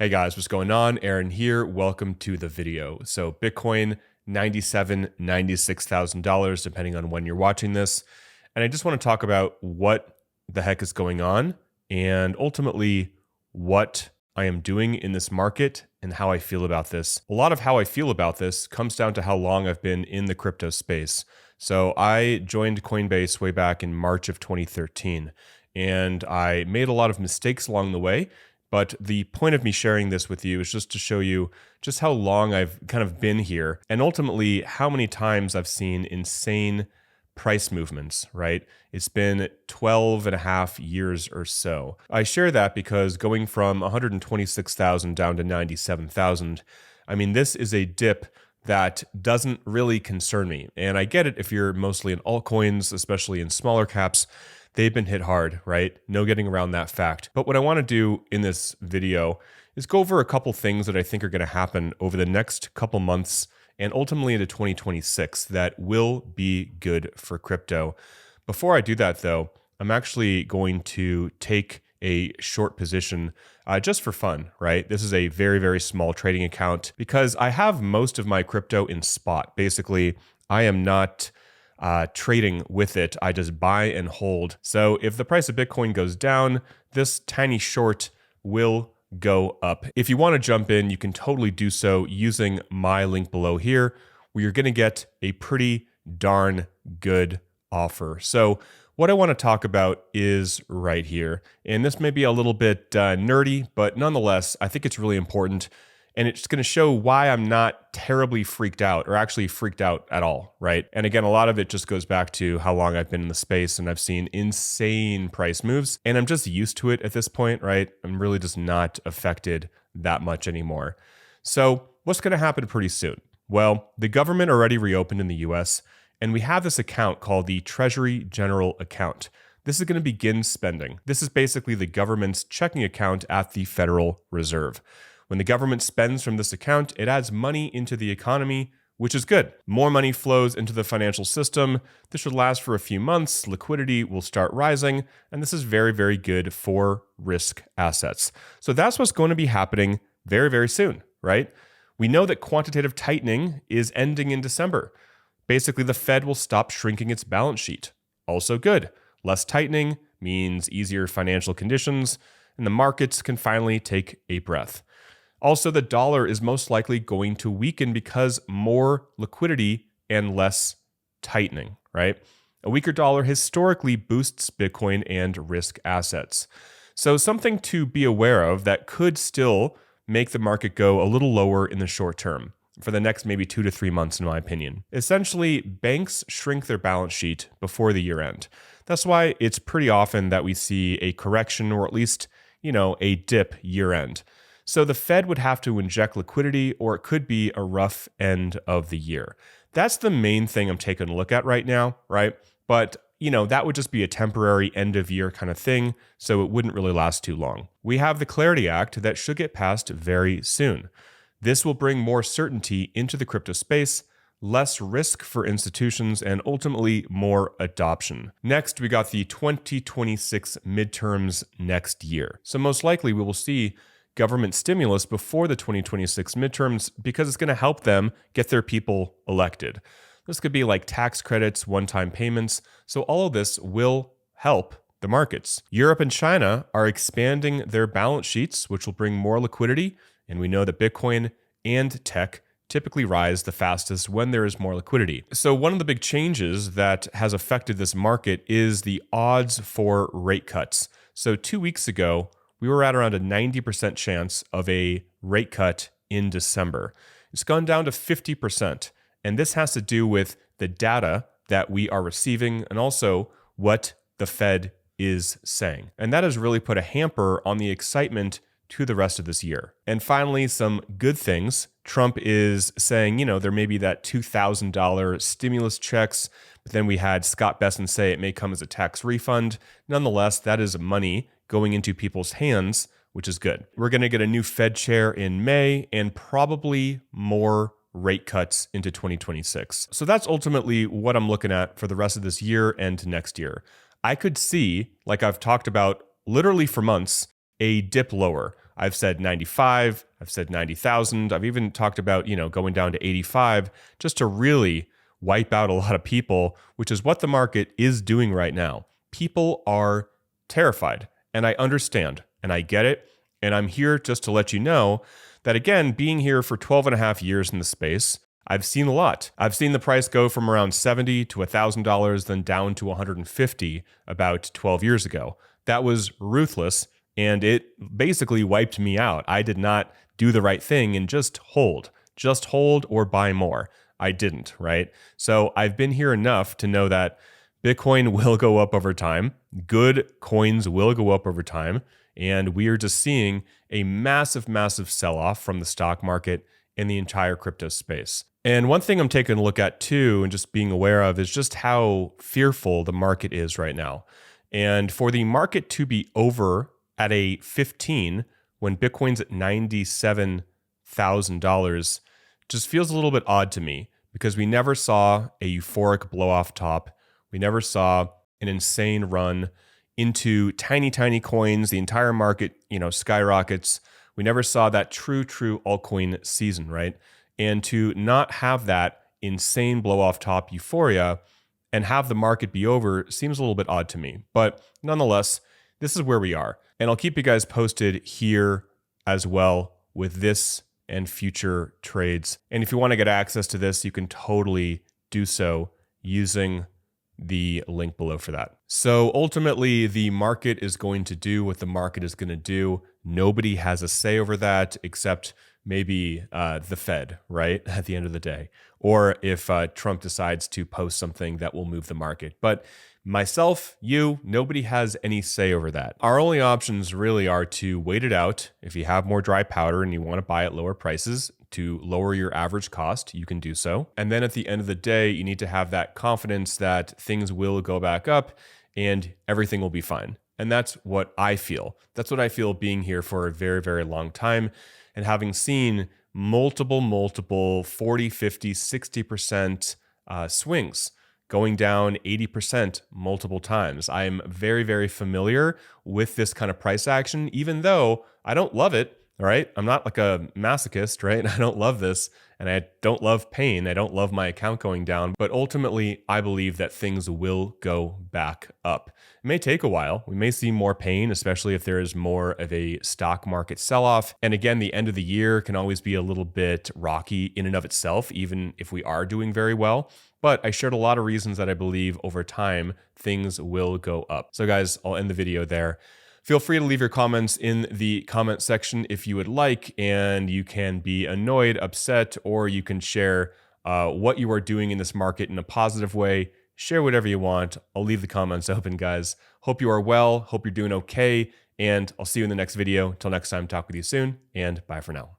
Hey guys, what's going on? Aaron here. Welcome to the video. So Bitcoin, $97,000, $96,000, depending on when you're watching this. And I just want to talk about what the heck is going on and ultimately what I am doing in this market and how I feel about this. A lot of how I feel about this comes down to how long I've been in the crypto space. So I joined Coinbase way back in March of 2013, and I made a lot of mistakes along the way. But the point of me sharing this with you is just to show you just how long I've kind of been here and ultimately how many times I've seen insane price movements, right? It's been 12 and a half years or so. I share that because going from 126,000 down to 97,000, I mean, this is a dip that doesn't really concern me. And I get it if you're mostly in altcoins, especially in smaller caps. They've been hit hard, right? No getting around that fact. But what I want to do in this video is go over a couple things that I think are going to happen over the next couple months and ultimately into 2026 that will be good for crypto. Before I do that though, I'm actually going to take a short position just for fun, right? This is a very, very small trading account because I have most of my crypto in spot. Basically, I am not trading with it. I just buy and hold. So if the price of Bitcoin goes down, this tiny short will go up. If you want to jump in, you can totally do so using my link below here, where you're going to get a pretty darn good offer. So what I want to talk about is right here. And this may be a little bit nerdy, but nonetheless, I think it's really important. And it's going to show why I'm not terribly freaked out or actually freaked out at all, right? And again, a lot of it just goes back to how long I've been in the space and I've seen insane price moves and I'm just used to it at this point, right? I'm really just not affected that much anymore. So what's going to happen pretty soon? Well, the government already reopened in the US and we have this account called the Treasury General Account. This is going to begin spending. This is basically the government's checking account at the Federal Reserve. When the government spends from this account, it adds money into the economy, which is good. More money flows into the financial system. This should last for a few months. Liquidity will start rising, and this is very, very good for risk assets. So that's what's going to be happening very, very soon, right? We know that quantitative tightening is ending in December. Basically, the Fed will stop shrinking its balance sheet. Also good. Less tightening means easier financial conditions, and the markets can finally take a breath. Also, the dollar is most likely going to weaken because more liquidity and less tightening, right? A weaker dollar historically boosts Bitcoin and risk assets. So something to be aware of that could still make the market go a little lower in the short term for the next maybe 2 to 3 months, in my opinion. Essentially, banks shrink their balance sheet before the year end. That's why it's pretty often that we see a correction or at least, a dip year end. So the Fed would have to inject liquidity, or it could be a rough end of the year. That's the main thing I'm taking a look at right now, right? But, that would just be a temporary end of year kind of thing, so it wouldn't really last too long. We have the Clarity Act that should get passed very soon. This will bring more certainty into the crypto space, less risk for institutions, and ultimately more adoption. Next, we got the 2026 midterms next year. So most likely we will see government stimulus before the 2026 midterms because it's going to help them get their people elected. This could be like tax credits, one-time payments. So all of this will help the markets. Europe and China are expanding their balance sheets, which will bring more liquidity. And we know that Bitcoin and tech typically rise the fastest when there is more liquidity. So one of the big changes that has affected this market is the odds for rate cuts. So 2 weeks ago, we were at around a 90% chance of a rate cut in December. It's gone down to 50%. And this has to do with the data that we are receiving and also what the Fed is saying. And that has really put a hamper on the excitement to the rest of this year. And finally, some good things. Trump is saying, there may be that $2,000 stimulus checks, but then we had Scott Bessent say it may come as a tax refund. Nonetheless, that is money going into people's hands, which is good. We're going to get a new Fed chair in May and probably more rate cuts into 2026. So that's ultimately what I'm looking at for the rest of this year and next year. I could see, like I've talked about literally for months, a dip lower. I've said 95, I've said 90,000. I've even talked about, going down to 85 just to really wipe out a lot of people, which is what the market is doing right now. People are terrified, and I understand, and I get it. And I'm here just to let you know that, again, being here for 12 and a half years in the space, I've seen a lot. I've seen the price go from around $70 to $1,000, then down to $150 about 12 years ago. That was ruthless, and it basically wiped me out. I did not do the right thing and just hold or buy more. I didn't, right? So I've been here enough to know that Bitcoin will go up over time. Good coins will go up over time. And we are just seeing a massive, massive sell-off from the stock market and the entire crypto space. And one thing I'm taking a look at too, and just being aware of, is just how fearful the market is right now. And for the market to be over at a 15 when Bitcoin's at $97,000 just feels a little bit odd to me, because we never saw a euphoric blow off top. We never saw an insane run into tiny, tiny coins. The entire market, skyrockets. We never saw that true altcoin season, right? And to not have that insane blow off top euphoria and have the market be over seems a little bit odd to me. But nonetheless, this is where we are. And I'll keep you guys posted here as well with this and future trades. And if you want to get access to this, you can totally do so using the link below for that. So ultimately, the market is going to do what the market is going to do. Nobody has a say over that except maybe the Fed, right? At the end of the day. Or if Trump decides to post something that will move the market. But myself, nobody has any say over that. Our only options really are to wait it out. If you have more dry powder and you want to buy at lower prices to lower your average cost, you can do so. And then at the end of the day, you need to have that confidence that things will go back up and everything will be fine. And that's what I feel. That's what I feel being here for a very, very long time and having seen multiple 40, 50, 60% swings, going down 80% multiple times. I'm very, very familiar with this kind of price action, even though I don't love it, right? I'm not like a masochist, right? I don't love this, and I don't love pain. I don't love my account going down, but ultimately I believe that things will go back up. It may take a while. We may see more pain, especially if there is more of a stock market sell-off. And again, the end of the year can always be a little bit rocky in and of itself, even if we are doing very well. But I shared a lot of reasons that I believe over time, things will go up. So guys, I'll end the video there. Feel free to leave your comments in the comment section if you would like, and you can be annoyed, upset, or you can share what you are doing in this market in a positive way. Share whatever you want. I'll leave the comments open, guys. Hope you are well. Hope you're doing okay. And I'll see you in the next video. Till next time, talk with you soon, and bye for now.